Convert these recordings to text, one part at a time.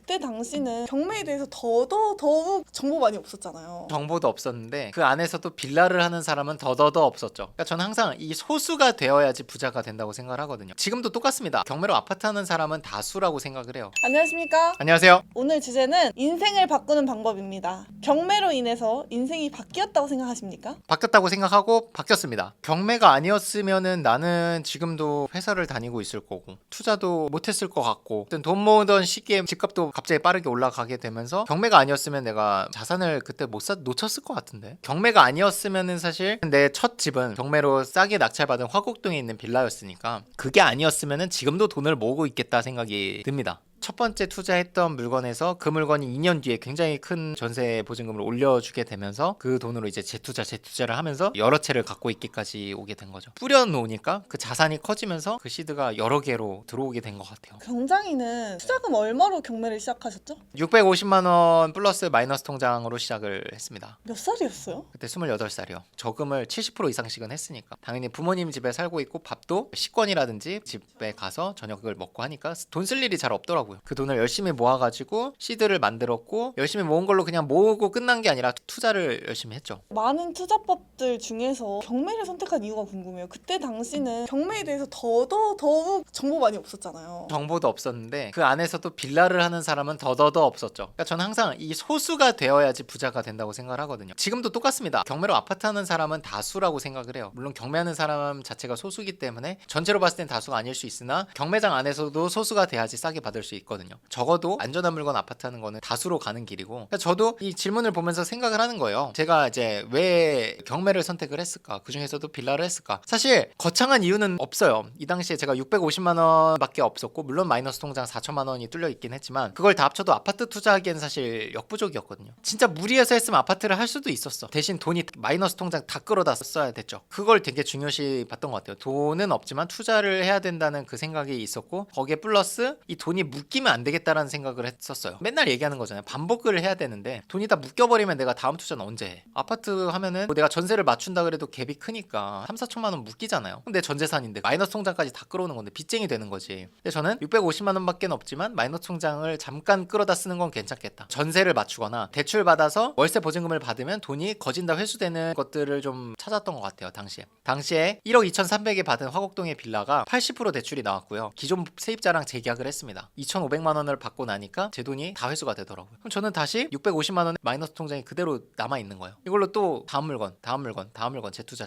그때 당시는 경매에 대해서 더욱 정보 많이 없었잖아요. 정보도 없었는데 그 안에서도 빌라를 하는 사람은 더더더 없었죠. 그러니까 저는 항상 이 소수가 되어야지 부자가 된다고 생각을 하거든요. 지금도 똑같습니다. 경매로 아파트 하는 사람은 다수라고 생각을 해요. 안녕하십니까? 안녕하세요. 오늘 주제는 인생을 바꾸는 방법입니다. 경매로 인해서 인생이 바뀌었다고 생각하십니까? 바뀌었다고 생각하고 바뀌었습니다. 경매가 아니었으면은 나는 지금도 회사를 다니고 있을 거고 투자도 못했을 것 같고 돈 모으던 시기에 집값도 갑자기 빠르게 올라가게 되면서 경매가 아니었으면 내가 자산을 그때 놓쳤을 것 같은데, 경매가 아니었으면은 사실 내 첫 집은 경매로 싸게 낙찰받은 화곡동에 있는 빌라였으니까 그게 아니었으면은 지금도 돈을 모으고 있겠다 생각이 듭니다. 첫 번째 투자했던 물건에서 그 물건이 2년 뒤에 굉장히 큰 전세 보증금을 올려주게 되면서 그 돈으로 이제 재투자를 하면서 여러 채를 갖고 있기까지 오게 된 거죠. 뿌려놓으니까 그 자산이 커지면서 그 시드가 여러 개로 들어오게 된 것 같아요. 경장이는 투자금 얼마로 경매를 시작하셨죠? 650만 원 플러스 마이너스 통장으로 시작을 했습니다. 몇 살이었어요? 그때 28살이요. 저금을 70% 이상씩은 했으니까 당연히 부모님 집에 살고 있고 밥도 식권이라든지 집에 가서 저녁을 먹고 하니까 돈 쓸 일이 잘 없더라고요. 그 돈을 열심히 모아가지고 시드를 만들었고, 열심히 모은 걸로 그냥 모으고 끝난 게 아니라 투자를 열심히 했죠. 많은 투자법들 중에서 경매를 선택한 이유가 궁금해요. 그때 당시는 경매에 대해서 더욱 정보 많이 없었잖아요. 정보도 없었는데 그 안에서도 빌라를 하는 사람은 더더더 없었죠. 그러니까 저는 항상 이 소수가 되어야지 부자가 된다고 생각을 하거든요. 지금도 똑같습니다. 경매로 아파트 하는 사람은 다수라고 생각을 해요. 물론 경매하는 사람 자체가 소수기 때문에 전체로 봤을 땐 다수가 아닐 수 있으나 경매장 안에서도 소수가 돼야지 싸게 받을 수 있거든요. 적어도 안전한 물건 아파트 하는 거는 다수로 가는 길이고, 그러니까 저도 이 질문을 보면서 생각을 하는 거예요. 제가 이제 왜 경매를 선택을 했을까? 그 중에서도 빌라를 했을까? 사실 거창한 이유는 없어요. 이 당시에 제가 650만 원밖에 없었고, 물론 마이너스 통장 4천만 원이 뚫려 있긴 했지만 그걸 다 합쳐도 아파트 투자하기엔 사실 역부족이었거든요. 진짜 무리해서 했으면 아파트를 할 수도 있었어. 대신 돈이 마이너스 통장 다 끌어다 써야 됐죠. 그걸 되게 중요시 봤던 것 같아요. 돈은 없지만 투자를 해야 된다는 그 생각이 있었고, 거기에 플러스 이 돈이 묶이면 안 되겠다라는 생각을 했었어요. 맨날 얘기하는 거잖아요. 반복을 해야 되는데 돈이 다 묶여버리면 내가 다음 투자는 언제 해? 아파트 하면은 뭐 내가 전세를 맞춘다 그래도 갭이 크니까 3, 4천만 원 묶이잖아요. 근데 전 재산인데 마이너스 통장까지 다 끌어오는 건데 빚쟁이 되는 거지. 근데 저는 650만 원밖에 없지만 마이너스 통장을 잠깐 끌어다 쓰는 건 괜찮겠다. 전세를 맞추거나 대출 받아서 월세 보증금을 받으면 돈이 거진다 회수되는 것들을 좀 찾았던 것 같아요. 당시에 1억 2,300에 받은 화곡동의 빌라가 80% 대출이 나왔고요. 기존 세입자랑 재계약을 했습니다. 2,500만 원을 받고 나니까 제 돈이 다 회수가 되더라고요. 그럼 저는 다시 650만 원의 마이너스 통장이 그대로 남아 있는 거예요. 이걸로 또 다음 물건 재투자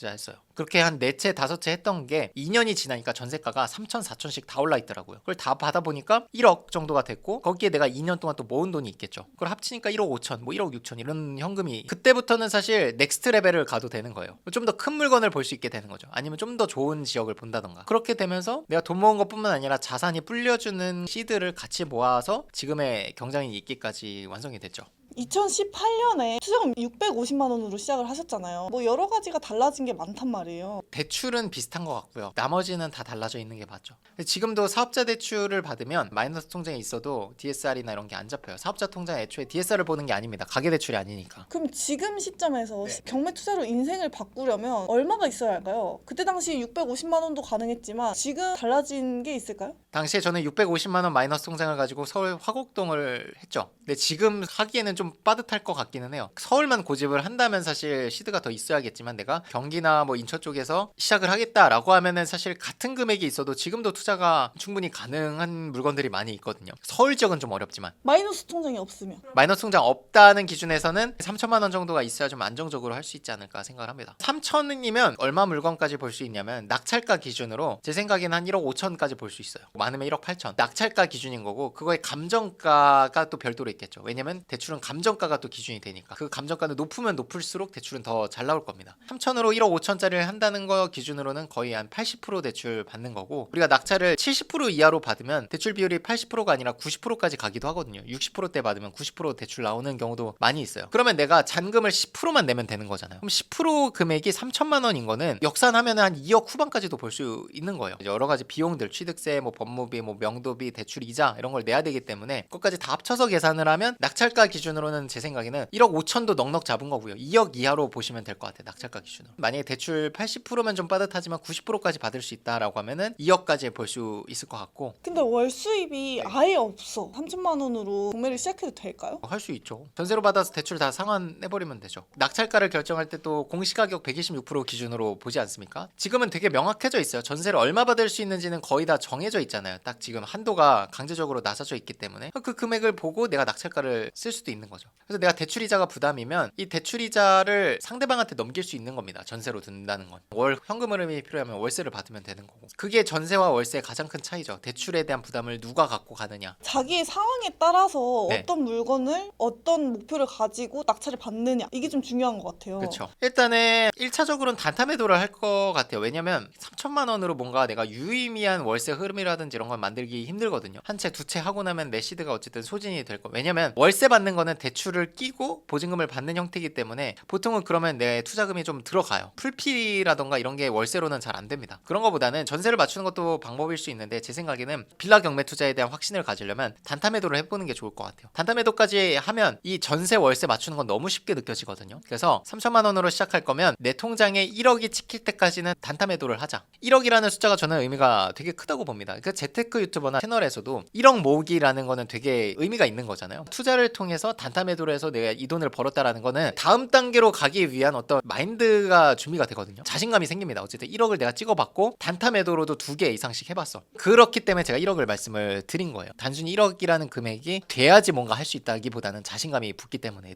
했어요. 그렇게 한 4채 5채 했던 게 2년이 지나니까 전세가가 3천 4천씩 다 올라 있더라고요. 그걸 다 받아보니까 1억 정도가 됐고, 거기에 내가 2년 동안 또 모은 돈이 있겠죠. 그걸 합치니까 1억 5천 뭐 1억 6천 이런 현금이, 그때부터는 사실 넥스트 레벨을 가도 되는 거예요. 좀 더 큰 물건을 볼 수 있게 되는 거죠. 아니면 좀 더 좋은 지역을 본다던가. 그렇게 되면서 내가 돈 모은 것뿐만 아니라 자산이 불려주는 시드를 같이 모아서 지금의 경장이 있기까지 완성이 됐죠. 2018년에 투자금 650만 원으로 시작을 하셨잖아요. 뭐 여러 가지가 달라진 게 많단 말이에요. 대출은 비슷한 것 같고요. 나머지는 다 달라져 있는 게 맞죠. 지금도 사업자 대출을 받으면 마이너스 통장에 있어도 DSR이나 이런 게 안 잡혀요. 사업자 통장에 애초에 DSR을 보는 게 아닙니다. 가계 대출이 아니니까. 그럼 지금 시점에서 네. 경매 투자로 인생을 바꾸려면 얼마가 있어야 할까요? 그때 당시 650만 원도 가능했지만 지금 달라진 게 있을까요? 당시에 저는 650만 원 마이너스 통장을 가지고 서울 화곡동을 했죠. 근데 지금 하기에는 좀 빠듯할 것 같기는 해요. 서울만 고집을 한다면 사실 시드가 더 있어야겠지만, 내가 경기나 뭐 인천 쪽에서 시작을 하겠다라고 하면은 사실 같은 금액이 있어도 지금도 투자가 충분히 가능한 물건들이 많이 있거든요. 서울 지역은 좀 어렵지만. 마이너스 통장이 없으면 마이너스 통장 없다는 기준에서는 3천만 원 정도가 있어야 좀 안정적으로 할 수 있지 않을까 생각을 합니다. 3천이면 얼마 물건까지 볼 수 있냐면, 낙찰가 기준으로 제 생각에는 한 1억 5천까지 볼 수 있어요. 많으면 1억 8천. 낙찰가 기준인 거고, 그거의 감정가가 또 별도로 있겠죠. 왜냐면 대출은 감정가가 또 기준이 되니까. 그 감정가는 높으면 높을수록 대출은 더 잘 나올 겁니다. 3천으로 1억 5천짜리를 한다는 거 기준으로는 거의 한 80% 대출 받는 거고, 우리가 낙찰을 70% 이하로 받으면 대출 비율이 80%가 아니라 90%까지 가기도 하거든요. 60%대 받으면 90% 대출 나오는 경우도 많이 있어요. 그러면 내가 잔금을 10%만 내면 되는 거잖아요. 그럼 10% 금액이 3천만 원인 거는 역산하면 한 2억 후반까지도 볼 수 있는 거예요. 여러 가지 비용들, 취득세, 뭐 법무비, 뭐 명도비, 대출 이자 이런 걸 내야 되기 때문에 그것까지 다 합쳐서 계산을 하면 낙찰가 기준으로 기준으로는 제 생각에는 1억 5천도 넉넉 잡은 거고요. 2억 이하로 보시면 될 것 같아요. 낙찰가 기준으로. 만약에 대출 80%면 좀 빠듯하지만 90%까지 받을 수 있다라고 하면은 2억까지 볼 수 있을 것 같고. 근데 월 수입이 아예 없어. 3천만 원으로 경매를 시작해도 될까요? 할 수 있죠. 전세로 받아서 대출 다 상환해버리면 되죠. 낙찰가를 결정할 때 또 공시가격 126% 기준으로 보지 않습니까? 지금은 되게 명확해져 있어요. 전세를 얼마 받을 수 있는지는 거의 다 정해져 있잖아요. 딱 지금 한도가 강제적으로 나서져 있기 때문에 그 금액을 보고 내가 낙찰가를 쓸 수도 있는 거죠. 그래서 내가 대출이자가 부담이면 이 대출이자를 상대방한테 넘길 수 있는 겁니다. 전세로 든다는 건. 월 현금 흐름이 필요하면 월세를 받으면 되는 거고. 그게 전세와 월세의 가장 큰 차이죠. 대출에 대한 부담을 누가 갖고 가느냐. 자기의 상황에 따라서 네. 어떤 물건을 어떤 목표를 가지고 낙찰을 받느냐 이게 좀 중요한 것 같아요. 그렇죠. 일단은 1차적으로는 단타 매도를 할 것 같아요. 왜냐면 3천만 원으로 뭔가 내가 유의미한 월세 흐름이라든지 이런 걸 만들기 힘들거든요. 한 채, 두 채 하고 나면 내 시드가 어쨌든 소진이 될 거. 왜냐면 월세 받는 거는 대출을 끼고 보증금을 받는 형태이기 때문에 보통은 그러면 내 투자금이 좀 들어가요. 풀피라던가 이런 게 월세로는 잘 안 됩니다. 그런 거보다는 전세를 맞추는 것도 방법일 수 있는데 제 생각에는 빌라 경매 투자에 대한 확신을 가지려면 단타 매도를 해보는 게 좋을 것 같아요. 단타 매도까지 하면 이 전세 월세 맞추는 건 너무 쉽게 느껴지거든요. 그래서 3천만 원으로 시작할 거면 내 통장에 1억이 찍힐 때까지는 단타 매도를 하자. 1억이라는 숫자가 저는 의미가 되게 크다고 봅니다. 그 재테크 유튜버나 채널에서도 1억 모으기라는 거는 되게 의미가 있는 거잖아요. 투자를 통해서 단타 매도를 해서 내가 이 돈을 벌었다라는 거는 다음 단계로 가기 위한 어떤 마인드가 준비가 되거든요. 자신감이 생깁니다. 어쨌든 1억을 내가 찍어봤고 단타 매도로도 2개 이상씩 해봤어. 그렇기 때문에 제가 1억을 말씀을 드린 거예요. 단순히 1억이라는 금액이 돼야지 뭔가 할 수 있다기보다는 자신감이 붙기 때문에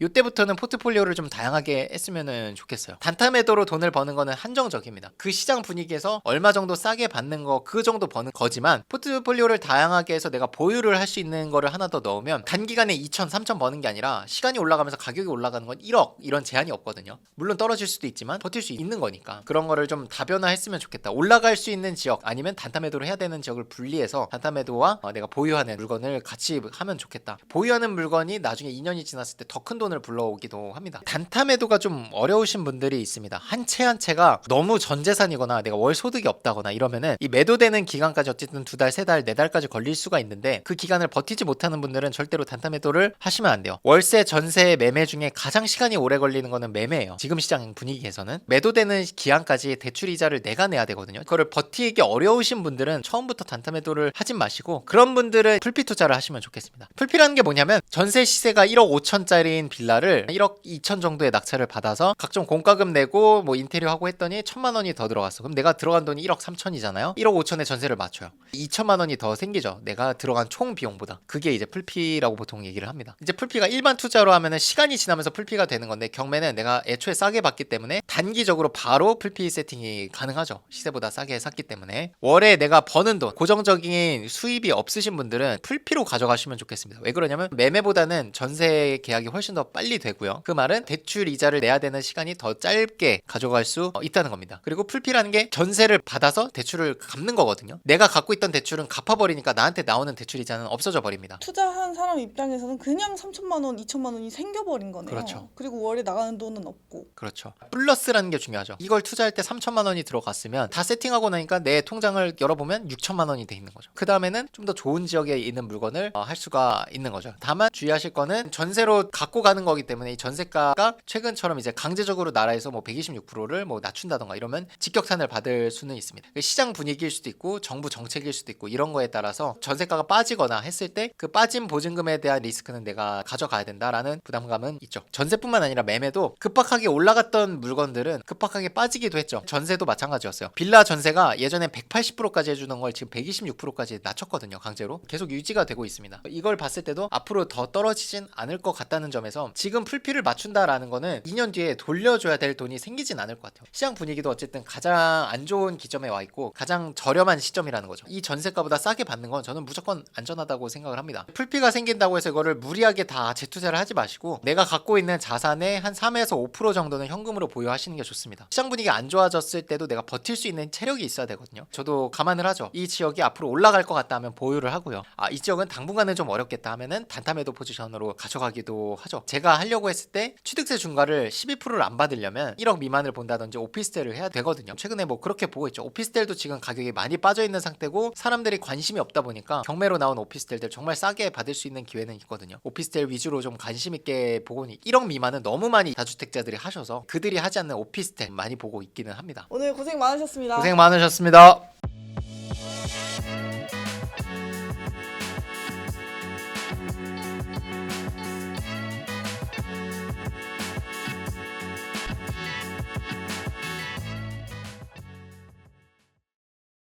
이때부터는 포트폴리오를 좀 다양하게 했으면 좋겠어요. 단타 매도로 돈을 버는 거는 한정적입니다. 그 시장 분위기에서 얼마 정도 싸게 받는 거 그 정도 버는 거지만 포트폴리오를 다양하게 해서 내가 보유를 할 수 있는 거를 하나 더 넣으면 단기간에 2천, 3천 버는 게 아니라 시간이 올라가면서 가격이 올라가는 건 1억 이런 제한이 없거든요. 물론 떨어질 수도 있지만 버틸 수 있는 거니까 그런 거를 좀 다변화했으면 좋겠다. 올라갈 수 있는 지역 아니면 단타 매도를 해야 되는 지역을 분리해서 단타 매도와 내가 보유하는 물건을 같이 하면 좋겠다. 보유하는 물건이 나중에 2년이 지났을 때 더 큰 돈을 불러오기도 합니다. 단타 매도가 좀 어려우신 분들이 있습니다. 한 채 한 채가 너무 전 재산이거나 내가 월 소득이 없다거나 이러면은 이 매도되는 기간까지 어쨌든 2달, 3달, 4달까지 걸릴 수가 있는데 그 기간을 버티지 못하는 분들은 절대로 단타 매도를 하시면 안 돼요. 월세, 전세, 매매 중에 가장 시간이 오래 걸리는 거는 매매예요. 지금 시장 분위기에서는 매도되는 기한까지 대출 이자를 내가 내야 되거든요. 그거를 버티기 어려우신 분들은 처음부터 단타 매도를 하진 마시고 그런 분들은 풀피 투자를 하시면 좋겠습니다. 풀피라는 게 뭐냐면 전세 시세가 1억 5천짜리인 빌라를 1억 2천 정도의 낙찰을 받아서 각종 공과금 내고 뭐 인테리어 하고 했더니 1천만 원이 더 들어갔어. 그럼 내가 들어간 돈이 1억 3천이잖아요. 1억 5천에 전세를 맞춰요. 2천만 원이 더 생기죠. 내가 들어간 총 비용보다. 그게 이제 풀피라고 보통 얘기를 합니다. 이제 풀피가 일반 투자로 하면은 시간이 지나면서 풀피가 되는 건데 경매는 내가 애초에 싸게 받기 때문에 단기적으로 바로 풀피 세팅이 가능하죠. 시세보다 싸게 샀기 때문에. 월에 내가 버는 돈, 고정적인 수입이 없으신 분들은 풀피로 가져가시면 좋겠습니다. 왜 그러냐면 매매보다는 전세 계약이 훨씬 더 빨리 되고요. 그 말은 대출 이자를 내야 되는 시간이 더 짧게 가져갈 수 있다는 겁니다. 그리고 풀피라는 게 전세를 받아서 대출을 갚는 거거든요. 내가 갖고 있던 대출은 갚아버리니까 나한테 나오는 대출 이자는 없어져 버립니다. 투자한 사람 입장에서는 그냥 3천만 원, 2천만 원이 생겨버린 거네요. 그렇죠. 그리고 월에 나가는 돈은 없고. 그렇죠. 플러스라는 게 중요하죠. 이걸 투자할 때 3천만 원이 들어갔으면 다 세팅하고 나니까 내 통장을 열어보면 6천만 원이 돼 있는 거죠. 그 다음에는 좀 더 좋은 지역에 있는 물건을 할 수가 있는 거죠. 다만 주의하실 거는 전세로 갖고 가는 거기 때문에 이 전세가가 최근처럼 이제 강제적으로 나라에서 뭐 126%를 뭐 낮춘다던가 이러면 직격탄을 받을 수는 있습니다. 시장 분위기일 수도 있고 정부 정책일 수도 있고 이런 거에 따라서 전세가가 빠지거나 했을 때 그 빠진 보증금에 대한 리스크는 내가 가져가야 된다라는 부담감은 있죠. 전세뿐만 아니라 매매도 급박하게 올라갔던 물건들은 급박하게 빠지기도 했죠. 전세도 마찬가지였어요. 빌라 전세가 예전에 180%까지 해주는 걸 지금 126%까지 낮췄거든요. 강제로 계속 유지가 되고 있습니다. 이걸 봤을 때도 앞으로 더 떨어지진 않을 것 같다는 점에서 지금 풀피를 맞춘다라는 거는 2년 뒤에 돌려줘야 될 돈이 생기진 않을 것 같아요. 시장 분위기도 어쨌든 가장 안 좋은 기점에 와 있고 가장 저렴한 시점이라는 거죠. 이 전세가보다 싸게 받는 건 저는 무조건 안전하다고 생각을 합니다. 풀피가 생긴다고 해서 이거를 무리하게 다 재투자를 하지 마시고 내가 갖고 있는 자산의 한 3에서 5% 정도는 현금으로 보유하시는 게 좋습니다. 시장 분위기 안 좋아졌을 때도 내가 버틸 수 있는 체력이 있어야 되거든요. 저도 감안을 하죠. 이 지역이 앞으로 올라갈 것 같다 하면 보유를 하고요. 이 지역은 당분간은 좀 어렵겠다 하면은 단타 매도 포지션으로 가져가기도 하죠. 제가 하려고 했을 때 취득세 중과를 12%를 안 받으려면 1억 미만을 본다든지 오피스텔을 해야 되거든요. 최근에 뭐 그렇게 보고 있죠. 오피스텔도 지금 가격이 많이 빠져 있는 상태고 사람들이 관심이 없다 보니까 경매로 나온 오피스텔들 정말 싸게 받을 수 있는 기회는 있거든요. 오피스텔 위주로 좀 관심 있게 보고 1억 미만은 너무 많이 다주택자들이 하셔서 그들이 하지 않는 오피스텔 많이 보고 있기는 합니다. 오늘 고생 많으셨습니다. 고생 많으셨습니다.